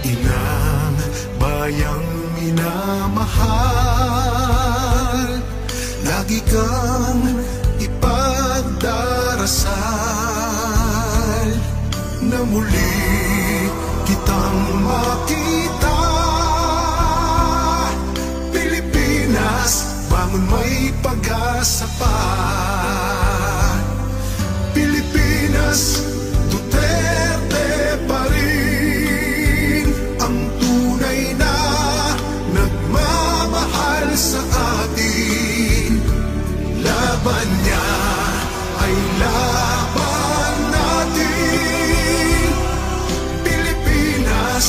Inang bayang minamahal, lagi kang ipagdarasal na muli kitang makita. Pilipinas, bangon, may pag-asa pa. Pilipinas, Duterte pa rin ang tunay na nagmamahal sa atin. Laban niya ay laban natin. Pilipinas,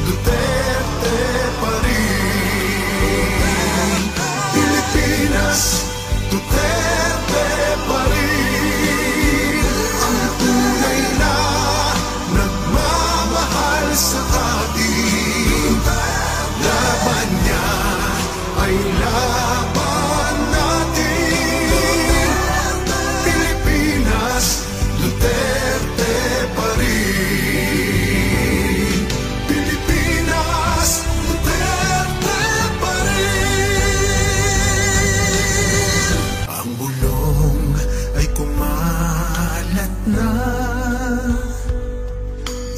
Duterte pa rin. Pilipinas, Duterte pa rin ang tunay na nagmamahal sa atin. Laban niya ay laban natin. Pilipinas, Duterte pa rin. Pilipinas, Duterte pa rin. Ang bulong ay kumalat na,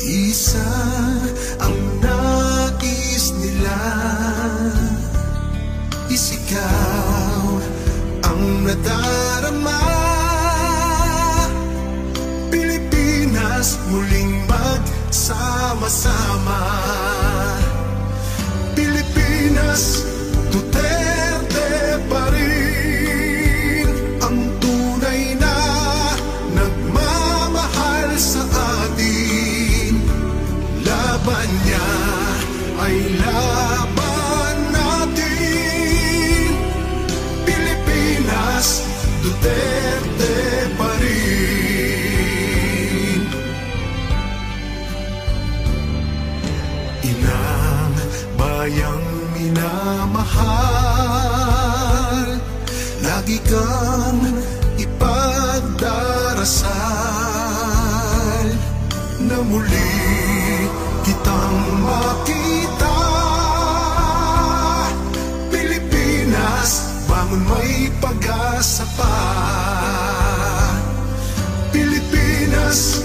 isa ang nais nila. Isigaw ang nadarama. Pilipinas, muling magsama-sama. Pilipinas, Duterte pa rin ang tunay na nagmamahal sa atin. Laban niya ay laban natin. Pilipinas, Duterte pa rin. Inang bayang minamahal, lagi kang ipagdarasal na muli kitang makita. Pilipinas, bangon, may pag-asa pa. Pilipinas,